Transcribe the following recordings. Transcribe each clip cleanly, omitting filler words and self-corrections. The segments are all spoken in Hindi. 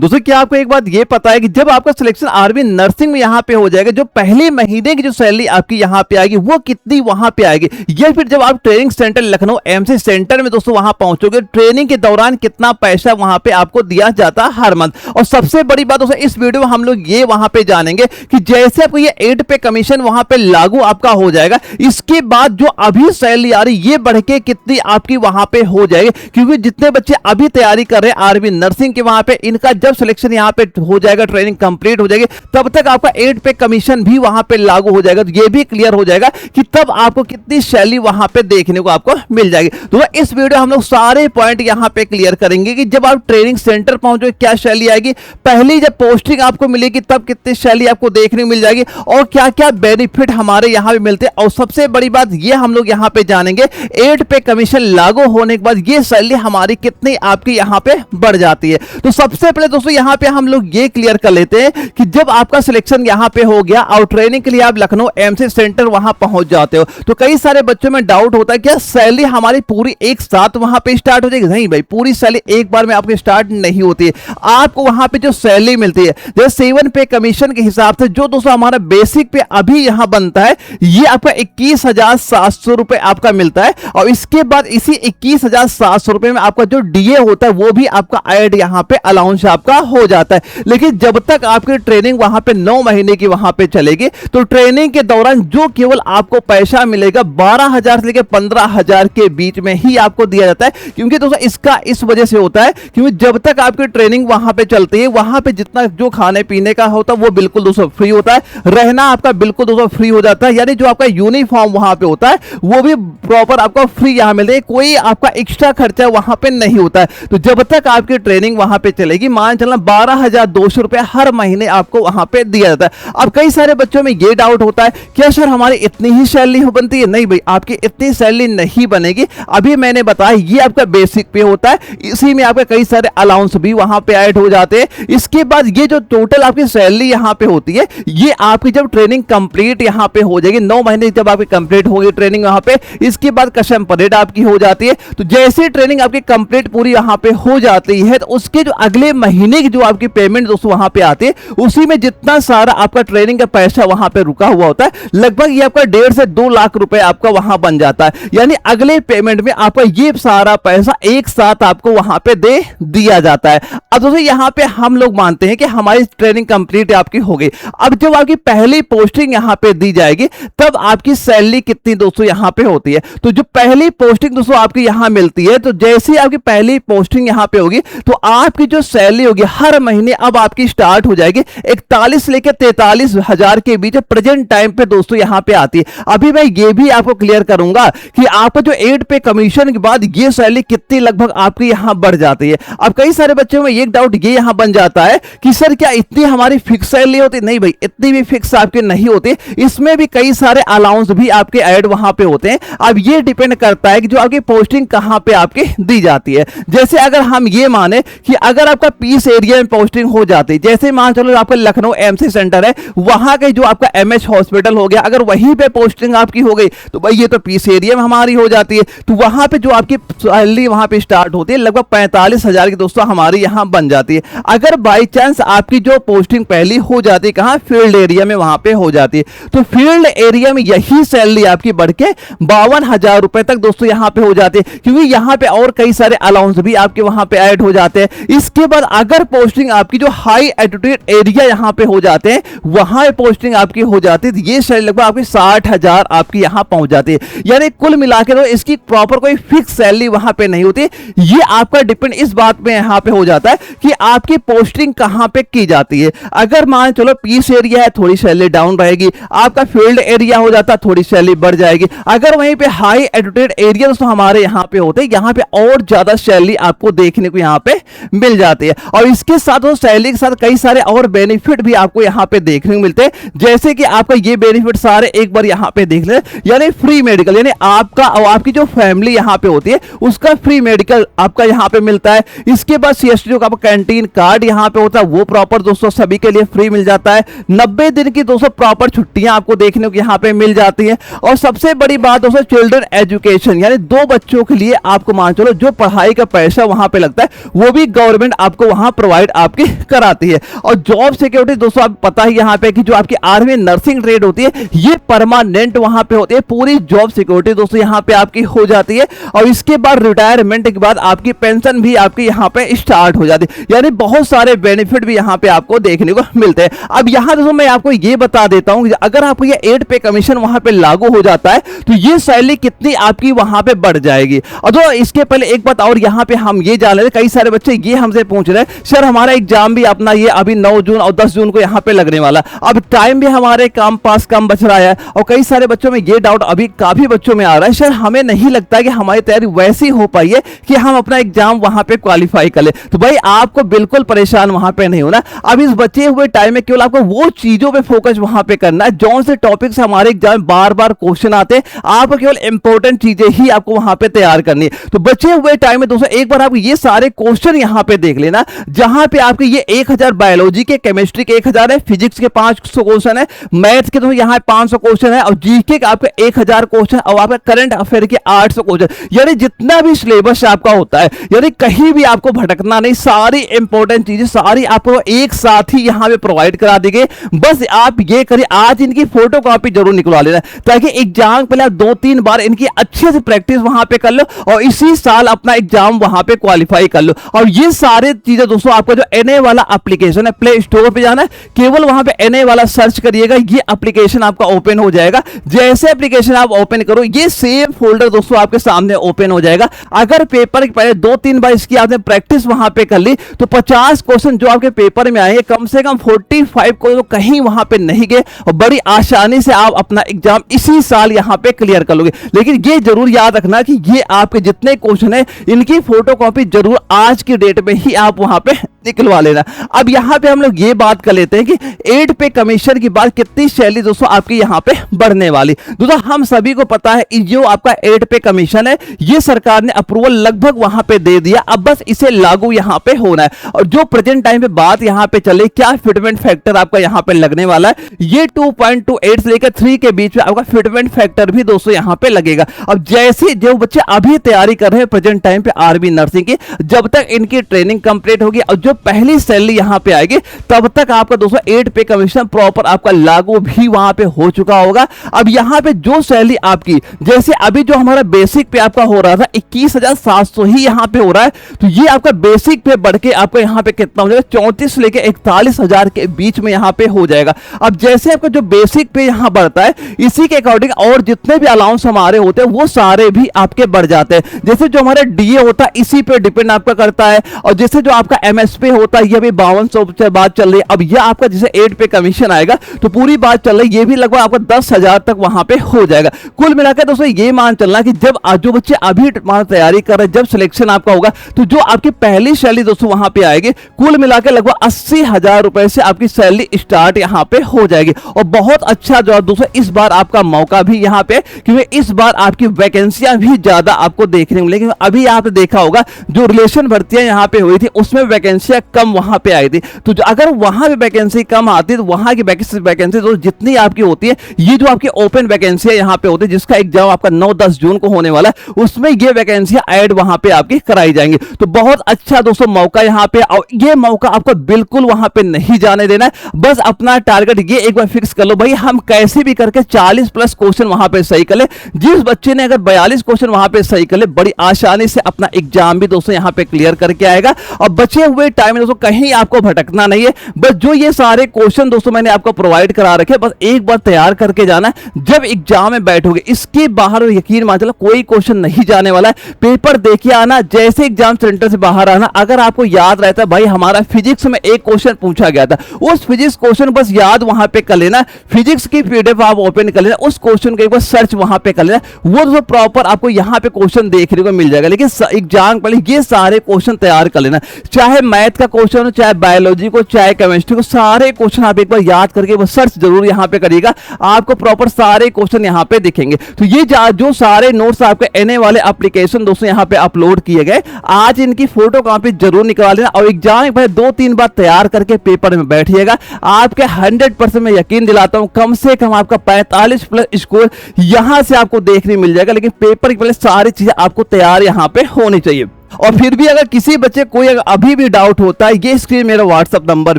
दोस्तों क्या आपको एक बात ये पता है कि जब आपका सिलेक्शन आर्मी नर्सिंग में यहाँ पे हो जाएगा, जो पहले महीने की जो सैलरी आपकी यहाँ पे आएगी वो कितनी वहां पे आएगी, या फिर जब आप training centre Lucknow MC centre में दोस्तों वहां पहुंचोगे, ट्रेनिंग के दौरान कितना पैसा वहां पे आपको दिया जाता है हर मंथ। और सबसे बड़ी बात दोस्तों इस वीडियो में हम लोग ये वहां पे जानेंगे कि जैसे आपको ये 8 पे कमीशन वहां पे लागू आपका हो जाएगा, इसके बाद जो अभी सैलरी आ रही ये बढ़ के कितनी आपकी वहां पे हो जाएगी। क्योंकि जितने बच्चे अभी तैयारी कर रहे हैं आर्मी नर्सिंग के, वहां पे इनका जब सिलेक्शन यहाँ पे हो जाएगा, ट्रेनिंग कंप्लीट हो जाएगी, तब तक आपका 8 पे कमीशन भी वहां पे लागू हो जाएगा। तो ये भी क्लियर हो जाएगा कि तब आपको कितनी सैलरी वहां पे देखने को आपको मिल जाएगी। तो इस वीडियो हम लोग सारे पॉइंट यहां पे क्लियर करेंगे कि जब आप ट्रेनिंग सेंटर पहुंचोगे क्या सैलरी आएगी, पहली जब पोस्टिंग आपको मिलेगी तब कितनी सैलरी आपको देखने को मिल जाएगी, और क्या क्या बेनिफिट हमारे यहां पे मिलते हैं। और सबसे बड़ी बात ये हम लोग यहां पे जानेंगे 8 पे कमीशन लागू होने के बाद ये सैलरी हमारी कितनी आपकी यहां पे बढ़ जाती है। तो सबसे पहले दोस्तों यहां पे हम लोग ये क्लियर कर लेते हैं कि जब आपका सिलेक्शन यहां पे हो गया और ट्रेनिंग के लिए आप लखनऊ एमसी सेंटर वहां पहुंच जाते हो, तो कई सारे बच्चों में डाउट होता है क्या सैलरी हमारी पूरी एक साथ वहां पे स्टार्ट हो जाएगी। नहीं भाई, पूरी सैलरी एक बार में आपकी स्टार्ट नहीं होती है। आपको वहां पे जो सैलरी मिलती है जैसे 7 पे कमीशन के हिसाब से जो दोस्तों हमारा बेसिक पे अभी यहां बनता है, ये आपका 21,700 रुपए आपका मिलता है। और इसके बाद इसी 21,700 रुपए में आपका जो डीए होता है वो भी आपका ऐड यहां पे अलाउंस आपका हो जाता है। लेकिन जब तक आपकी ट्रेनिंग वहां पे 9 महीने की वहां पे चलेगी, तो ट्रेनिंग के दौरान जो केवल आपको पैसा मिलेगा 12,000 से लेकर 15,000 के बीच में ही आपको दिया जाता है। क्योंकि दोस्तों इसका इस वजह से होता है क्योंकि जब तक आपकी ट्रेनिंग वहां पे चलती है, वहां पे जितना जो खाने पीने का होता है वो बिल्कुल दोस्तों फ्री होता है, रहना आपका बिल्कुल दोस्तों फ्री हो जाता है, यानी जो आपका यूनिफॉर्म वहां पे होता है वो भी प्रॉपर आपको फ्री यहां मिलता है, कोई आपका एक्स्ट्रा खर्चा वहां पे नहीं होता है। तो जब तक आपकी ट्रेनिंग वहां पे चलेगी, मान चलना 12,200 रुपए हर महीने आपको वहां पे दिया जाता है। अब कई सारे बच्चों में ये डाउट होता है क्या सर हमारी इतनी ही सैलरी बनती है। नहीं भाई, आपकी इतनी सैलरी नहीं बनेगी। अभी मैंने बताया ये आपका बेसिक पे होता है, इसी में आपके कई सारे अलाउंस भी वहां पे ऐड हो जाते हैं। इसके बाद ये जो टोटल आपकी सैलरी यहां पे होती है, ये आपकी जब ट्रेनिंग कंप्लीट यहां पे हो जाएगी, 9 महीने जब आपकी कंप्लीट होगी ट्रेनिंग वहां पे, इसके बाद कसम परेड आपकी हो जाती है। तो जैसे ट्रेनिंग आपकी कंप्लीट पूरी यहां पे हो जाती है, तो उसके जो अगले महीने की जो आपकी पेमेंट दोस्तों वहां पे आती है, उसी में जितना सारा आपका ट्रेनिंग का पैसा वहां पे रुका हुआ होता है, लगभग ये आपका 1.5 से 2 लाख रुपए आपका वहां बन जाता है। यानी अगले पेमेंट में आपका ये सारा पैसा एक साथ आपको वहां पे दे दिया जाता है। अब दोस्तों यहां पे हम लोग मानते हैं कि हमारी ट्रेनिंग कंप्लीट आपकी हो गई। अब जब आपकी पहली पोस्टिंग यहां पे दी जाएगी, तब आपकी सैलरी कितनी दोस्तों यहां पे होती है। तो जो पहली पोस्टिंग दोस्तों आपकी यहां मिलती है, तो जैसे आपकी पहली पोस्टिंग यहां पे होगी, तो आपकी जो सैलरी होगी हर महीने अब आपकी स्टार्ट हो जाएगी 41 लेकर 43,000 के बीच प्रेजेंट टाइम पे दोस्तों यहां पे आती है। अभी मैं ये भी आपको क्लियर करूंगा कि आपका जो 8 पे कमीशन के बाद ये सैलरी कितनी लगभग आपकी यहां बढ़ जाती है। अब कई सारे बच्चों में एक डाउट ये यहां बन जाता है कि सर क्या इतनी हमारी फिक्स सैलरी होती। नहीं भाई, इतनी भी फिक्स आपकी नहीं होती, इसमें भी कई सारे अलाउंस भी आपके ऐड वहां पे होते हैं। अब ये डिपेंड करता है कि जो आपकी पोस्टिंग कहां पे आपकी दी जाती है। जैसे अगर हम ये माने कि अगर आपका पीस एरिया में पोस्टिंग हो जाती है, जैसे मान चलो आपका लखनऊ एमसी सेंटर है, वहां के जो आपका एमएच हॉस्पिटल हो गया, अगर वहीं पे पोस्टिंग आपकी हो गई, तो भाई ये तो पीस एरिया में हमारी हो जाती है। तो वहां पे जो आपकी सैलरी वहां पे स्टार्ट होती है, लगभग 45,000 की दोस्तों हमारी यहां बन जाती है। अगर बाई चांस आपकी जो पोस्टिंग पहली हो जाती है कहां, फील्ड एरिया में वहां पे हो जाती है, तो फील्ड एरिया में यही सैलरी आपकी बढ़ के 52,000 रुपए तक दोस्तों यहां पे हो जाती है। क्योंकि यहां पे और कई सारे अलाउंस भी आपके वहां पे ऐड हो जाते हैं। इसके बाद अगर पोस्टिंग आपकी जो हाई एल्टीट्यूड एरिया यहां पे हो जाते हैं, वहां पोस्टिंग आपकी हो जाती है, ये सैलरी लगभग आपकी 60,000 आपकी यहां पहुंच जाती है। यानी कुल मिलाकर तो इसकी प्रॉपर कोई फिक्स सैलरी वहां पे नहीं होती। ये आपका डिपेंड इस बात में यहां पे हो जाता है कि आपकी पोस्टिंग कहां पे की जाती है। अगर मान चलो पीस एरिया है, थोड़ी सैलरी डाउन रहेगी। आपका फील्ड एरिया हो जाता है, थोड़ी सैलरी बढ़ जाएगी। अगर वहीं पे हाई एल्टीट्यूड एरिया दोस्तों हमारे यहां पे होते हैं, यहां पे और ज्यादा सैलरी आपको देखने को यहां पे मिल जाती है। और इसके साथ सैलरी के साथ कई सारे और बेनिफिट भी आपको यहां पे देखने को मिलते हैं। जैसे कि आपका ये बेनिफिट सारे एक बार यहां पे देख ले, यानी फ्री मेडिकल, यानी आपका और आपकी जो फैमिली यहां पे होती है उसका फ्री मेडिकल आपका यहां पे मिलता है। इसके बाद सीएसटी जो आपका कैंटीन कार्ड यहां पे होता है वो प्रॉपर दोस्तों सभी के लिए फ्री मिल जाता है। 90 दिन की दोस्तों प्रॉपर छुट्टियां आपको देखने को यहां पे मिल जाती है। और सबसे बड़ी बात दोस्तों चिल्ड्रन एजुकेशन, यानी 2 बच्चों के लिए आपको मान चलो जो पढ़ाई का पैसा वहां पे लगता है वो भी गवर्नमेंट आपको वहां यहाँ प्रोवाइड आपकी कराती है। और जॉब सिक्योरिटी दोस्तों आप पता ही यहाँ पे कि जो आपकी आर्मी नर्सिंग ट्रेड होती है ये परमानेंट वहां पे होती है, पूरी जॉब सिक्योरिटी दोस्तों यहाँ पे आपकी हो जाती है। और इसके बाद रिटायरमेंट के बाद आपकी पेंशन भी आपकी यहाँ पे स्टार्ट हो जाती है, यानी बहुत सारे बेनिफिट भी यहाँ पे आपको देखने को मिलते हैं। अब यहाँ दोस्तों मैं आपको ये बता देता हूँ अगर आपको ये 8 पे कमीशन वहां पे लागू हो जाता है तो ये सैलरी कितनी आपकी वहां पे बढ़ जाएगी। और तो इसके पहले एक बात और यहाँ पे हम ये जान रहे, कई सारे बच्चे ये हमसे पूछ रहे हैं सर हमारा एग्जाम भी अपना ये अभी 9 जून और 10 जून को यहाँ पे लगने वाला, अब टाइम भी हमारे कम बच रहा है। और कई सारे बच्चों में ये डाउट अभी काफी बच्चों में आ रहा है सर हमें नहीं लगता कि हमारी तैयारी वैसी हो पाई है कि हम अपना एग्जाम वहां पे क्वालिफाई कर ले। तो भाई आपको बिल्कुल परेशान वहां पे नहीं होना, अब इस बचे हुए टाइम में केवल आपको वो चीजों पे फोकस वहां पे करना है जौन से टॉपिक से हमारे एग्जाम में बार बार क्वेश्चन आते हैं, आपको केवल इंपॉर्टेंट चीजें ही आपको वहां पे तैयार करनी है। तो बचे हुए टाइम में दोस्तों एक बार आप ये सारे क्वेश्चन यहां पे देख लेना, जहां पे आपके ये 1000 बायोलॉजी के, केमिस्ट्री के 1000 है, फिजिक्स के 500 क्वेश्चन है, मैथ्स के तो यहाँ 500 क्वेश्चन है, और जीके का आपका 1000 क्वेश्चन, और आपका करंट अफेयर के 800 क्वेश्चन, यानी जितना भी सिलेबस आपका होता है यानी कहीं भी आपको भटकना नहीं, सारी इंपॉर्टेंट चीजें सारी आपको एक साथ ही यहां पे प्रोवाइड करा दी गई। बस आप ये करिए आज इनकी फोटो कॉपी जरूर निकलवा लेना ताकि एग्जाम पहले आप 2-3 बार इनकी अच्छे से प्रैक्टिस वहां पे कर लो और इसी साल अपना एग्जाम वहां पे क्वालिफाई कर लो। और ये सारे चीजें दोस्तों आपका जो एनए वाला एप्लीकेशन है, प्ले स्टोर पे जाना है, केवल वहां पे एनए वाला सर्च करिएगा, ये एप्लीकेशन आपका ओपन हो जाएगा। जैसे एप्लीकेशन आप ओपन करो ये सेम फोल्डर दोस्तों आपके सामने ओपन हो जाएगा। अगर पेपर के पहले 2-3 बार इसकी आपने प्रैक्टिस वहां पे कर ली तो 50 क्वेश्चन जो आपके पेपर में आएंगे कम से कम 45 को तो कहीं वहां पे नहीं गए और बड़ी आसानी से आप अपना एग्जाम इसी साल यहां पे क्लियर कर लोगे। लेकिन ये जरूर याद रखना कि ये आपके जितने क्वेश्चन है इनकी फोटोकॉपी जरूर आज की डेट में ही आप वहां पे निकलवा लेना। अब यहां पे हम लोग ये बात कर लेते हैं कि 8 पे कमीशन की बात कितनी सैलरी दोस्तों आपकी यहां पे बढ़ने वाली। दोस्तों हम सभी को पता है जो आपका 8 पे कमीशन है ये सरकार ने अप्रूवल लगभग वहां पे दे दिया, अब बस इसे लागू यहां पे होना है। और जो प्रेजेंट टाइम पे बात यहां पे चले क्या फिटमेंट फैक्टर आपका यहां पे लगने वाला है, ये 2.28 से लेकर 3 के बीच में आपका फिटमेंट फैक्टर भी दोस्तों यहां पे लगेगा। अब जैसे जो बच्चे अभी तैयारी कर रहे हैं प्रेजेंट टाइम पे आर्मी नर्सिंग की, जब तक इनकी ट्रेनिंग कंप्लीट होगी और जो पहली सैलरी यहां पे आएगी तब तक आपका दोस्तों 8 पे कमीशन प्रॉपर आपका लागू भी वहां पे हो चुका होगा। अब यहां पे जो सैलरी आपकी जैसे अभी जो हमारा बेसिक पे आपका हो रहा था 21,700 ही यहां पे हो रहा है, तो ये आपका बेसिक पे बढ़ के आपका यहां पे कितना हो जाएगा 34 से लेके 41,000 के बीच में यहां पे हो जाएगा। अब जैसे आपका जो बेसिक पे यहां बढ़ता है इसी के अकॉर्डिंग और जितने भी अलाउंस हमारे होते हैं वो सारे भी आपके बढ़ जाते हैं। जैसे जो हमारा डीए होता है इसी पे डिपेंड आपका करता है, और जैसे जो आपका एमएसपी होता है ये भी 5200 से बात चल रही है। अब यह आपका जैसे 8 पे कमीशन आएगा तो पूरी बात चल रही है ये भी लगभग आपका 10,000 तक वहां पे हो जाएगा। कुल मिलाकर दोस्तों ये मान चलना कि जब जो बच्चे अभी तैयारी कर रहे हैं जब सिलेक्शन आपका होगा तो जो आपकी पहली सैलरी दोस्तों वहां पे आएगी कुल मिलाकर लगभग 80,000 रुपए से आपकी सैलरी स्टार्ट यहां पे हो जाएगी। और बहुत अच्छा जो दोस्तों इस बार आपका मौका भी यहां पे, क्योंकि इस बार आपकी वैकेंसियां भी ज्यादा आपको देखने को मिलेगी। अभी आपने देखा होगा जो रिलेशन भर्तियां यहां पे हुई थी उसमें वैकेंसियां कम वहां पे आई थी, तो अगर वहां पे वैकेंसी कम आती तो वहां की वैकेंसी तो जितनी आपकी होती है ये जो आपकी ओपन वैकेंसी यहां पे होती है जिसका एग्जाम आपका 9-10 जून को होने वाला है उसमें ये वैकेंसियां ऐड वहां पे आपकी कराई जाएंगी। तो बहुत अच्छा दोस्तों मौका यहां पे, और ये मौका आपको बिल्कुल वहां पे नहीं जाने देना है। बस अपना टारगेट ये एक बार फिक्स कर लो भाई हम कैसे भी करके 40+ क्वेश्चन वहां पे सही कर ले। जिस बच्चे ने अगर 42 क्वेश्चन वहां पे सही कर ले बड़ी आसानी से अपना एग्जाम भी दोस्तों यहां पे क्लियर करके आएगा। और बचे हुए टाइम में दोस्तों कहीं आपको भटकना नहीं है, बस जो ये सारे क्वेश्चन दोस्तों मैंने आपको प्रोवाइड करा रखे बस एक बार तैयार करके जाना है। जब एग्जाम में बैठोगे इसके बाहर यकीन मान चलो कोई क्वेश्चन नहीं जाने वाला है। पेपर देखिए आना, जैसे एग्जाम सेंटर से बाहर आना, अगर आपको याद रहता है भाई हमारा फिजिक्स में एक क्वेश्चन पूछा गया था उस फिजिक्स क्वेश्चन बस याद वहां पे कर लेना, फिजिक्स की पीडीएफ आप ओपन कर लेना, उस क्वेश्चन के एक बार सर्च वहां पे कर लेना, वो तो प्रॉपर आपको यहां पे क्वेश्चन देखने को मिल जाएगा। लेकिन एग्जाम पहले ये सारे क्वेश्चन तैयार कर लेना, चाहे मैथ का क्वेश्चन हो चाहे बायोलॉजी को चाहे केमिस्ट्री को, सारे क्वेश्चन आप एक बार याद करके वो सर्च जरूर यहां पे करिएगा, आपको प्रॉपर सारे क्वेश्चन यहां पे दिखेंगे। तो ये जो सारे नोट्स आपके एनए वाले एप्लीकेशन दोस्तों यहां पे अपलोड किए गए, आज इनकी फोटो कॉपी जरूर निकाल लेना और एग्जाम में 2-3 बार तैयार करके पेपर में बैठिएगा। आपके 100% में यकीन दिलाता हूं कम से कम आपका 45+ स्कोर यहां से आपको देखने मिल जाएगा। लेकिन पेपर के पहले सारी चीजें आपको तैयार यहां पे होनी चाहिए। और फिर भी अगर किसी बच्चे कोई अगर अभी भी डाउट होता है, ये स्क्रीन मेरा व्हाट्सअप नंबर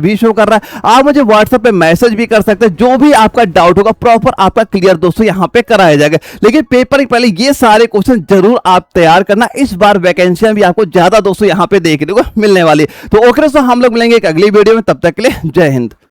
भी शो कर रहा है, आप मुझे व्हाट्सएप पे मैसेज भी कर सकते हैं। जो भी आपका डाउट होगा प्रॉपर आपका क्लियर दोस्तों यहाँ पे कराया जाएगा। लेकिन पेपर के पहले ये सारे क्वेश्चन जरूर आप तैयार करना। इस बार वैकेंसियां भी आपको ज्यादा दोस्तों यहाँ पे देखने को मिलने वाली है। तो ओके दोस्तों, हम लोग मिलेंगे एक अगली वीडियो में, तब तक के लिए जय हिंद।